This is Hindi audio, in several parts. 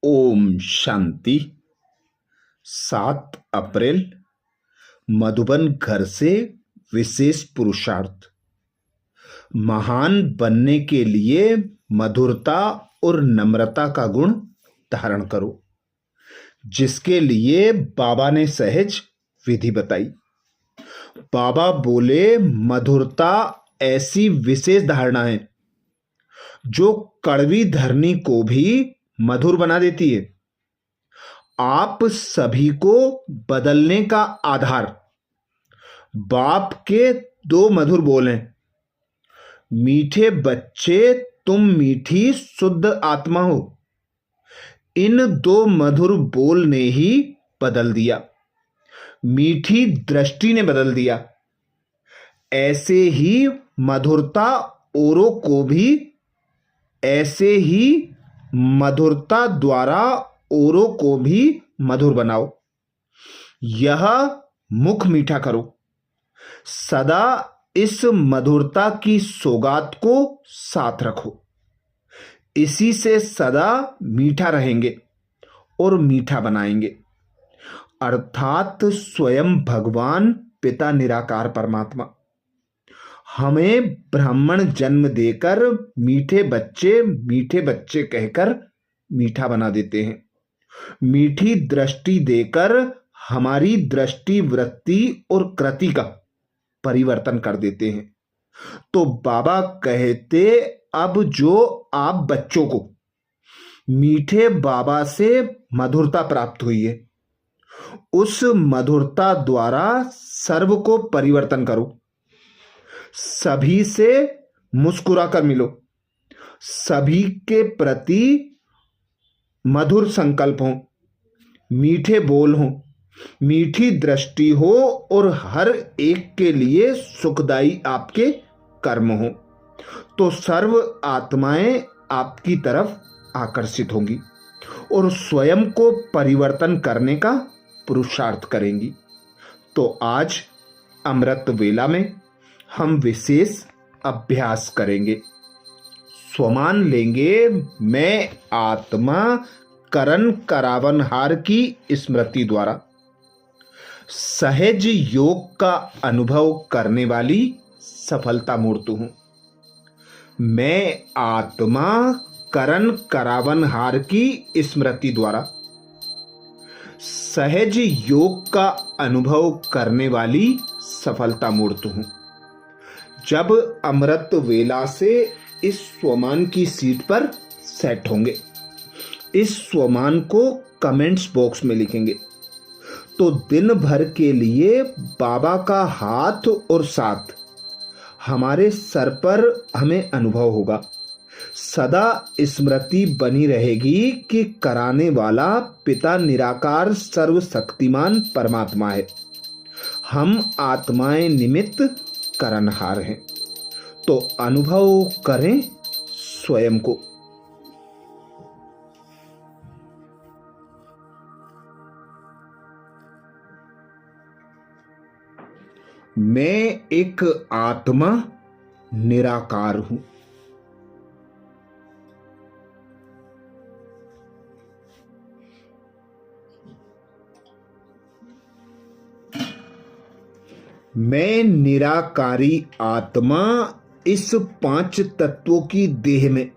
ओम शांति। 7 अप्रैल मधुबन घर से विशेष पुरुषार्थ। महान बनने के लिए मधुरता और नम्रता का गुण धारण करो, जिसके लिए बाबा ने सहज विधि बताई। बाबा बोले, मधुरता ऐसी विशेष धारणा है जो कड़वी धरनी को भी मधुर बना देती है। आप सभी को बदलने का आधार बाप के 2 मधुर बोल हैं। मीठे बच्चे, तुम मीठी शुद्ध आत्मा हो। इन 2 मधुर बोल ने ही बदल दिया, मीठी दृष्टि ने बदल दिया। ऐसे ही मधुरता औरों को भी, ऐसे ही मधुरता द्वारा औरों को भी मधुर बनाओ। यह मुख मीठा करो। सदा इस मधुरता की सौगात को साथ रखो। इसी से सदा मीठा रहेंगे और मीठा बनाएंगे, अर्थात स्वयं भगवान पिता निराकार परमात्मा हमें ब्राह्मण जन्म देकर मीठे बच्चे कहकर मीठा बना देते हैं। मीठी दृष्टि देकर हमारी दृष्टि, वृत्ति और कृति का परिवर्तन कर देते हैं। तो बाबा कहते, अब जो आप बच्चों को मीठे बाबा से मधुरता प्राप्त हुई है, उस मधुरता द्वारा सर्व को परिवर्तन करो। सभी से मुस्कुराकर मिलो। सभी के प्रति मधुर संकल्प हो, मीठे बोल हो, मीठी दृष्टि हो और हर एक के लिए सुखदायी आपके कर्म हो, तो सर्व आत्माएं आपकी तरफ आकर्षित होंगी और स्वयं को परिवर्तन करने का पुरुषार्थ करेंगी। तो आज अमृत वेला में हम विशेष अभ्यास करेंगे। स्वमान लेंगे, मैं आत्मा करण करावनहार की स्मृति द्वारा सहज योग का अनुभव करने वाली सफलता मूर्त हूं। मैं आत्मा करण करावनहार की स्मृति द्वारा सहज योग का अनुभव करने वाली सफलता मूर्त हूं। जब अमृत वेला से इस स्वमान की सीट पर सेट होंगे, इस स्वमान को कमेंट्स बॉक्स में लिखेंगे, तो दिन भर के लिए बाबा का हाथ और साथ हमारे सर पर हमें अनुभव होगा। सदा स्मृति बनी रहेगी कि कराने वाला पिता निराकार सर्वशक्तिमान परमात्मा है। हम आत्माएं निमित्त करणहार हैं। तो अनुभव करें स्वयं को। मैं एक आत्मा निराकार हूं। मैं निराकारी आत्मा इस 5 तत्वों की देह में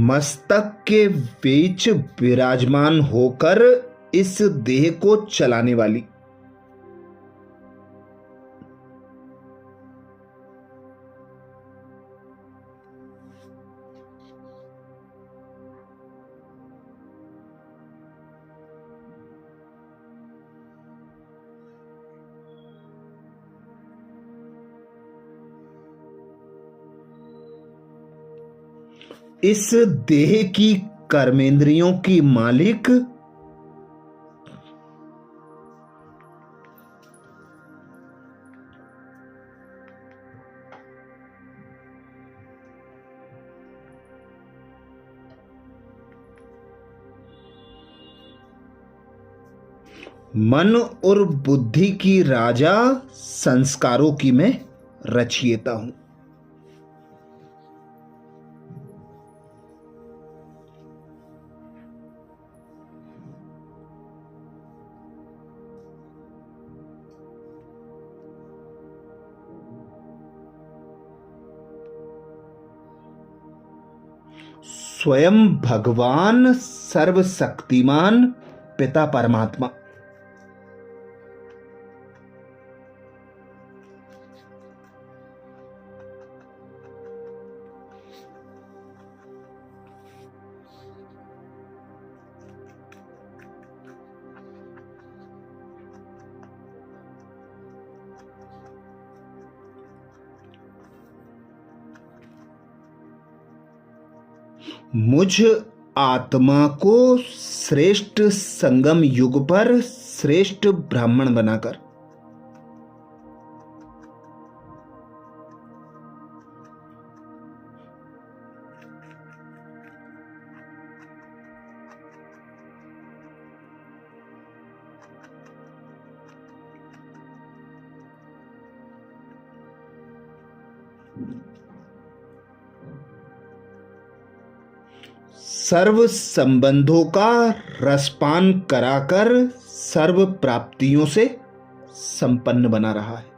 मस्तक के बीच विराजमान होकर इस देह को चलाने वाली इस देह की कर्मेंद्रियों की मालिक मन और बुद्धि की राजा संस्कारों की मैं रचयिता हूं। स्वयं भगवान सर्वशक्तिमान पिता परमात्मा मुझ आत्मा को श्रेष्ठ संगम युग पर श्रेष्ठ ब्राह्मण बनाकर सर्व संबंधों का रसपान कराकर सर्व प्राप्तियों से संपन्न बना रहा है।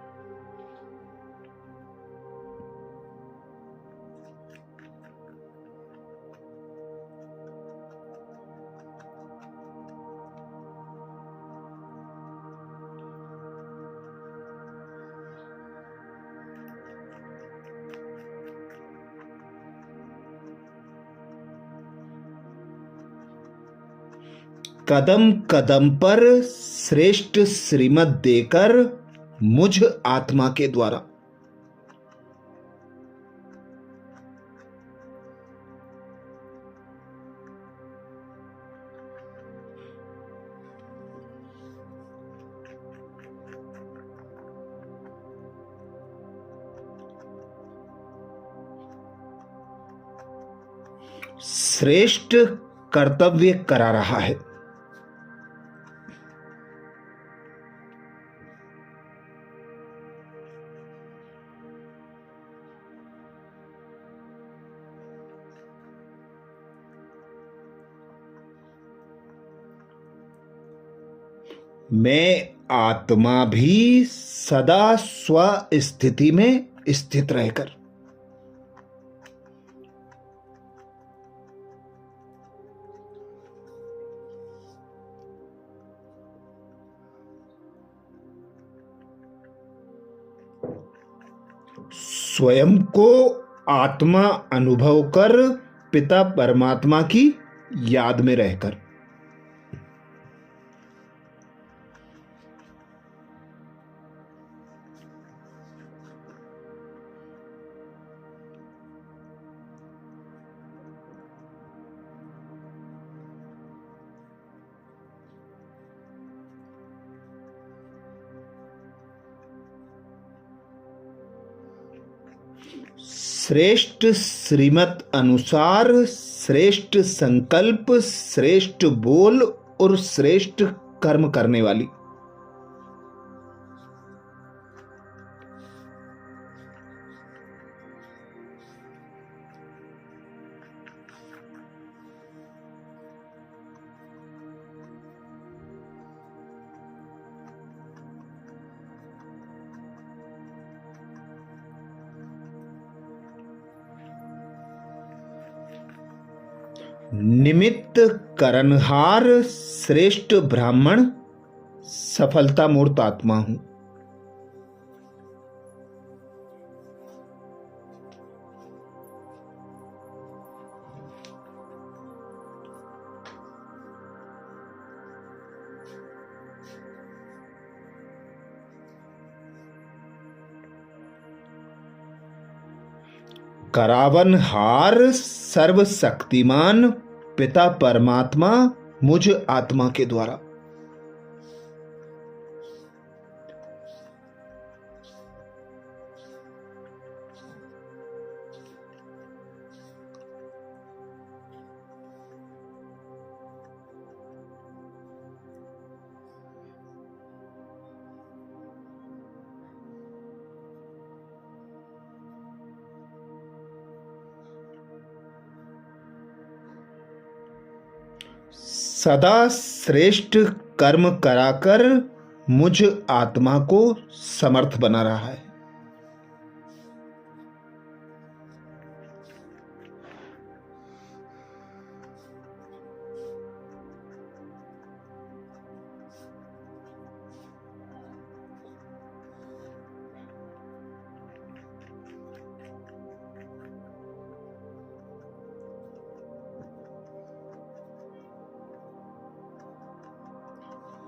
कदम कदम पर श्रेष्ठ श्रीमत देकर मुझ आत्मा के द्वारा श्रेष्ठ कर्तव्य करा रहा है। मैं आत्मा भी सदा स्व स्थिति में स्थित रहकर स्वयं को आत्मा अनुभव कर पिता परमात्मा की याद में रहकर श्रेष्ठ श्रीमत अनुसार श्रेष्ठ संकल्प, श्रेष्ठ बोल और श्रेष्ठ कर्म करने वाली निमित्त करनहार श्रेष्ठ ब्राह्मण सफलता मूर्त आत्मा हूं। करावनहार सर्वशक्तिमान पिता परमात्मा मुझ आत्मा के द्वारा सदा श्रेष्ठ कर्म कराकर मुझ आत्मा को समर्थ बना रहा है।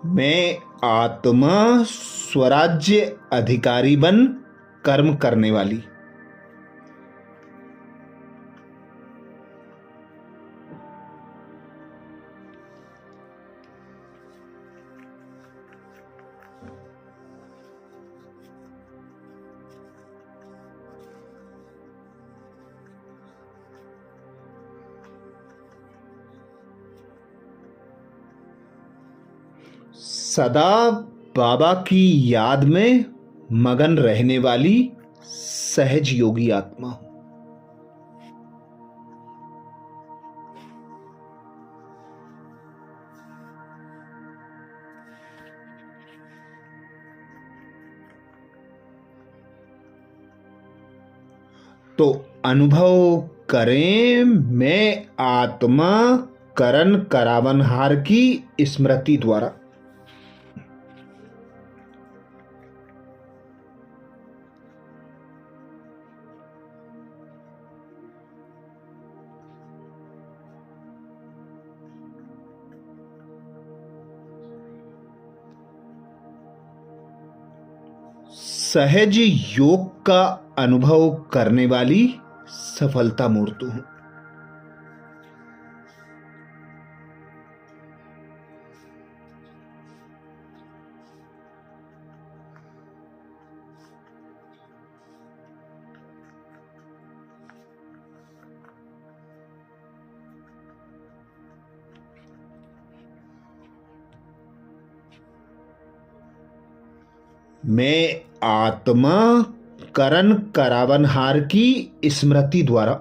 मैं आत्मा स्वराज्य अधिकारी बन कर्म करने वाली। सदा बाबा की याद में मगन रहने वाली सहज योगी आत्मा हूं। तो अनुभव करें, मैं आत्मा करण करावनहार की स्मृति द्वारा सहज योग का अनुभव करने वाली सफलता मूर्त हूं। मैं आत्मा करण करावनहार की स्मृति द्वारा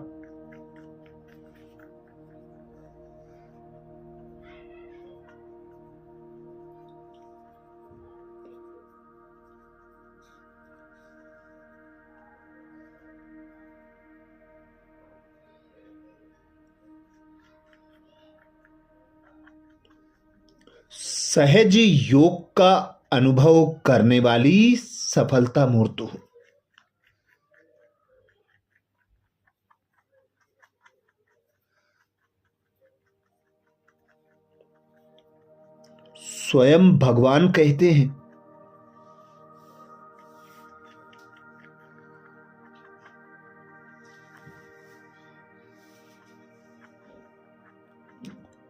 सहज योग का अनुभव करने वाली सफलता मूर्त हूं। स्वयं भगवान कहते हैं,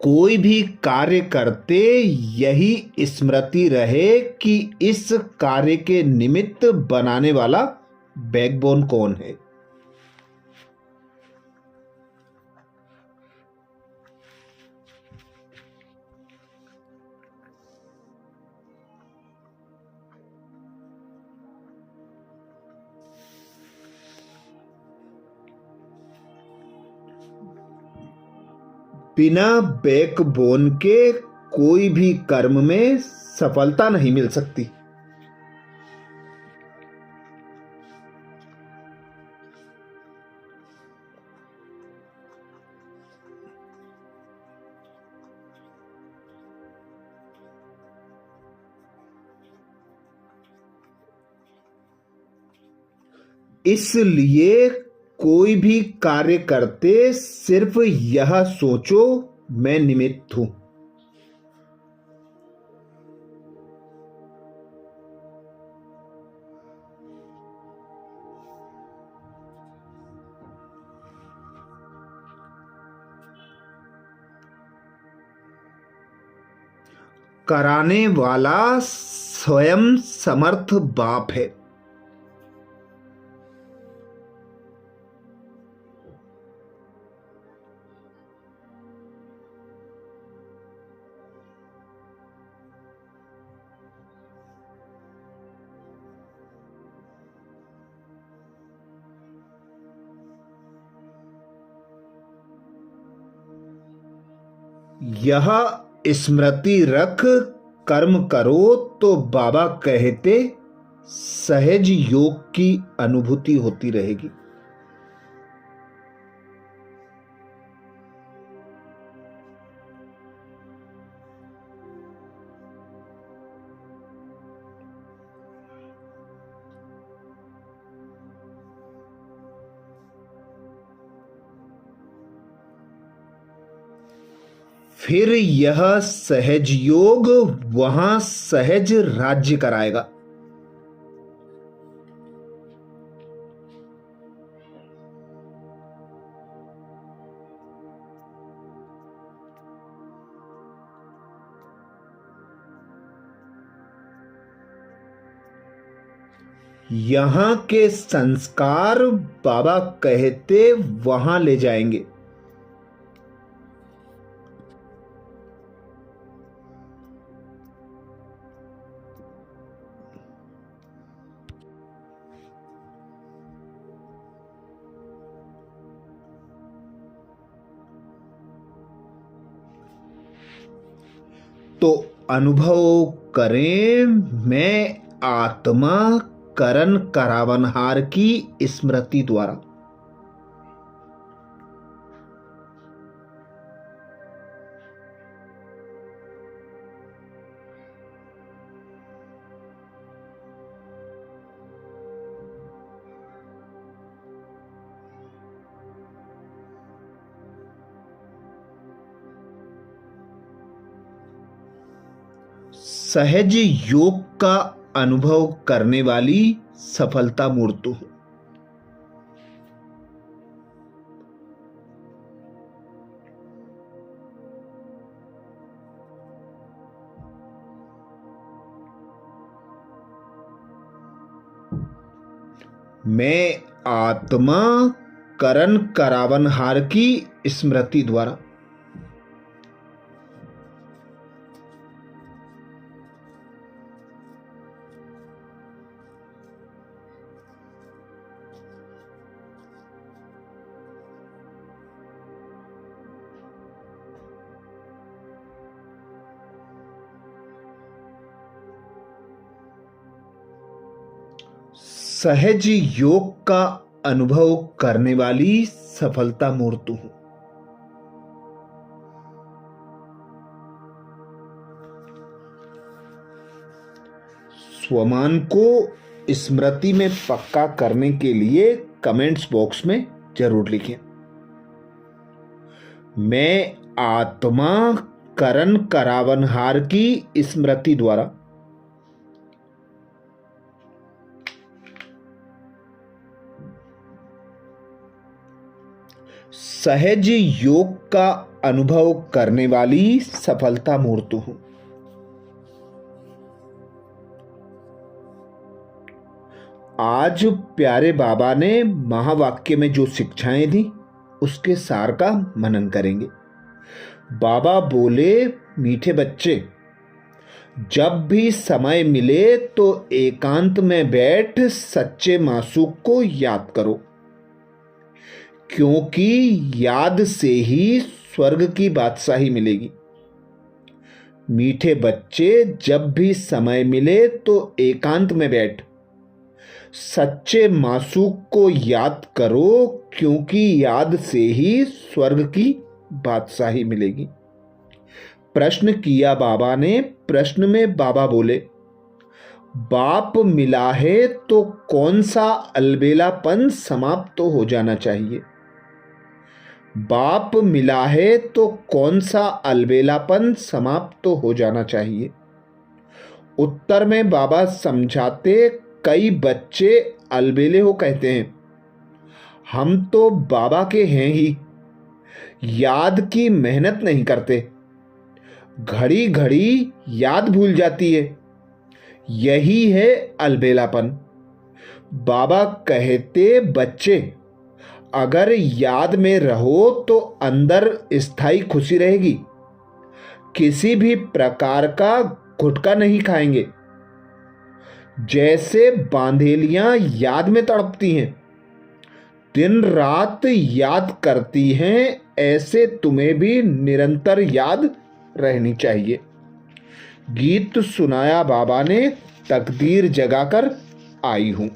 कोई भी कार्य करते यही स्मृति रहे कि इस कार्य के निमित्त बनाने वाला बैकबोन कौन है। बिना बैकबोन के कोई भी कर्म में सफलता नहीं मिल सकती। इसलिए कोई भी कार्य करते सिर्फ यह सोचो मैं निमित्त हूं। कराने वाला स्वयं समर्थ बाप है। यह स्मृति रख कर्म करो तो बाबा कहते सहज योग की अनुभूति होती रहेगी। फिर यह सहज योग वहां सहज राज्य कराएगा। यहां के संस्कार बाबा कहते वहां ले जाएंगे। तो अनुभव करें, मैं आत्मा करण करावनहार की स्मृति द्वारा। सहज योग का अनुभव करने वाली सफलता मूर्त हूं। मैं आत्मा करण करावनहार की स्मृति द्वारा। सहज योग का अनुभव करने वाली सफलता मूर्त हूं। स्वमान को स्मृति में पक्का करने के लिए कमेंट्स बॉक्स में जरूर लिखें। मैं आत्मा करण करावनहार की स्मृति द्वारा। सहज योग का अनुभव करने वाली सफलता मूर्त हूं। आज प्यारे बाबा ने महावाक्य में जो शिक्षाएं दी उसके सार का मनन करेंगे। बाबा बोले, मीठे बच्चे, जब भी समय मिले तो एकांत में बैठ सच्चे मासूक को याद करो, क्योंकि याद से ही स्वर्ग की बादशाही मिलेगी। मीठे बच्चे, जब भी समय मिले तो एकांत में बैठ सच्चे मासूक को याद करो, क्योंकि याद से ही स्वर्ग की बादशाही मिलेगी। प्रश्न किया बाबा ने। प्रश्न में बाबा बोले, बाप मिला है तो कौन सा अलबेलापन समाप्त हो जाना चाहिए? बाप मिला है तो कौन सा अलबेलापन समाप्त हो जाना चाहिए? उत्तर में बाबा समझाते, कई बच्चे अलबेले हो कहते हैं, हम तो बाबा के हैं ही, याद की मेहनत नहीं करते, घड़ी घड़ी याद भूल जाती है, यही है अलबेलापन। बाबा कहते, बच्चे अगर याद में रहो तो अंदर स्थायी खुशी रहेगी, किसी भी प्रकार का गुटखा नहीं खाएंगे। जैसे बांधेलियां याद में तड़पती हैं, दिन रात याद करती हैं, ऐसे तुम्हें भी निरंतर याद रहनी चाहिए। गीत सुनाया बाबा ने, तकदीर जगाकर आई हूं।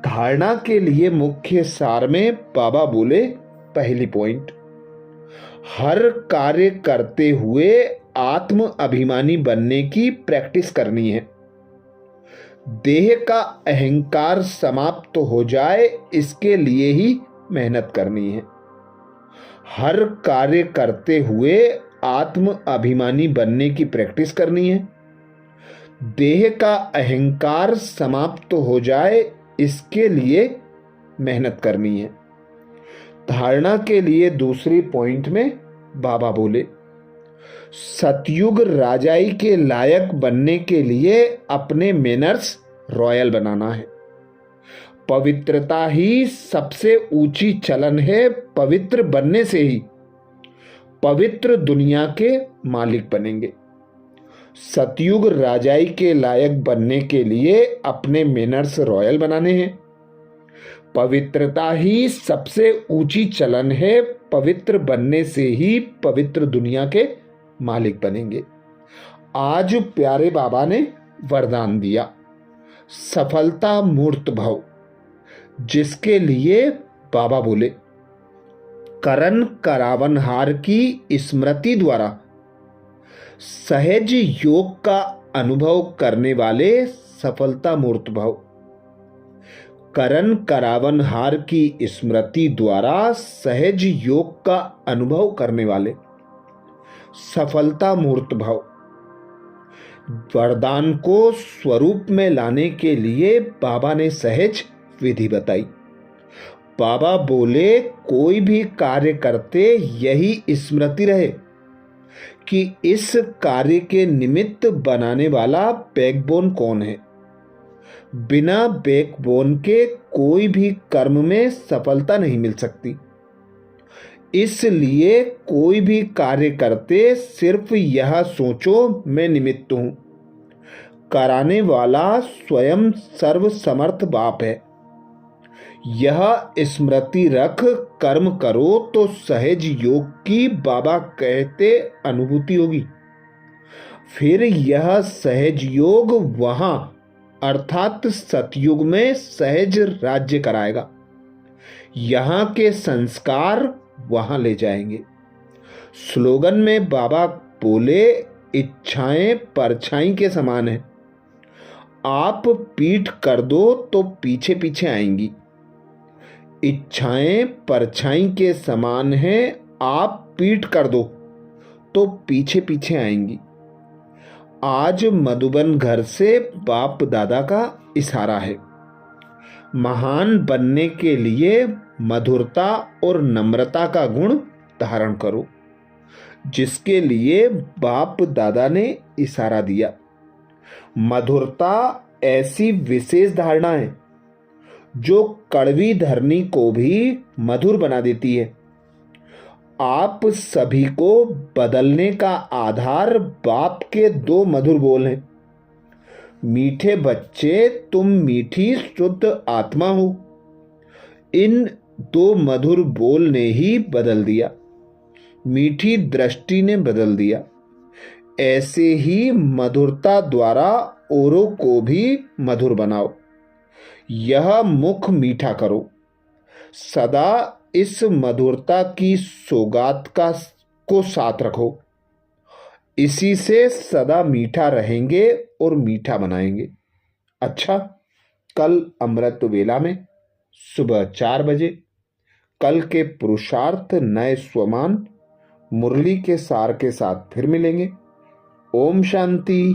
धारणा के लिए मुख्य सार में बाबा बोले, पहली पॉइंट, हर कार्य करते हुए आत्म अभिमानी बनने की प्रैक्टिस करनी है। देह का अहंकार समाप्त हो जाए, इसके लिए ही मेहनत करनी है। हर कार्य करते हुए आत्म अभिमानी बनने की प्रैक्टिस करनी है। देह का अहंकार समाप्त हो जाए, इसके लिए मेहनत करनी है। धारणा के लिए दूसरी पॉइंट में बाबा बोले, सतयुग राजाई के लायक बनने के लिए अपने मैनर्स रॉयल बनाना है। पवित्रता ही सबसे ऊंची चलन है। पवित्र बनने से ही पवित्र दुनिया के मालिक बनेंगे। सतयुग राजाई के लायक बनने के लिए अपने मैनर्स रॉयल बनाने हैं। पवित्रता ही सबसे ऊंची चलन है। पवित्र बनने से ही पवित्र दुनिया के मालिक बनेंगे। आज प्यारे बाबा ने वरदान दिया, सफलता मूर्त भव, जिसके लिए बाबा बोले, करण करावनहार की स्मृति द्वारा सहज योग का अनुभव करने वाले सफलता मूर्त भव। करण करावनहार की स्मृति द्वारा सहज योग का अनुभव करने वाले सफलता मूर्त भव। वरदान को स्वरूप में लाने के लिए बाबा ने सहज विधि बताई। बाबा बोले, कोई भी कार्य करते यही स्मृति रहे कि इस कार्य के निमित्त बनाने वाला बैकबोन कौन है। बिना बैकबोन के कोई भी कर्म में सफलता नहीं मिल सकती। इसलिए कोई भी कार्य करते सिर्फ यह सोचो, मैं निमित्त हूं। कराने वाला स्वयं सर्वसमर्थ बाप है। यह स्मृति रख कर्म करो तो सहज योग की बाबा कहते अनुभूति होगी। फिर यह सहज योग वहां अर्थात सतयुग में सहज राज्य कराएगा। यहां के संस्कार वहां ले जाएंगे। स्लोगन में बाबा बोले, इच्छाएं परछाई के समान है। आप पीठ कर दो तो पीछे पीछे आएंगी। इच्छाएं परछाई के समान हैं। आप पीठ कर दो तो पीछे पीछे आएंगी। आज मधुबन घर से बाप दादा का इशारा है। महान बनने के लिए मधुरता और नम्रता का गुण धारण करो, जिसके लिए बाप दादा ने इशारा दिया। मधुरता ऐसी विशेष धारणा है जो कड़वी धरनी को भी मधुर बना देती है। आप सभी को बदलने का आधार बाप के दो मधुर बोल हैं, मीठे बच्चे तुम मीठी शुद्ध आत्मा हो। इन दो मधुर बोल ने ही बदल दिया, मीठी दृष्टि ने बदल दिया। ऐसे ही मधुरता द्वारा औरों को भी मधुर बनाओ। यह मुख मीठा करो। सदा इस मधुरता की सौगात को साथ रखो। इसी से सदा मीठा रहेंगे और मीठा बनाएंगे। अच्छा, कल अमृत वेला में सुबह 4 बजे कल के पुरुषार्थ नए स्वमान मुरली के सार के साथ फिर मिलेंगे। ओम शांति।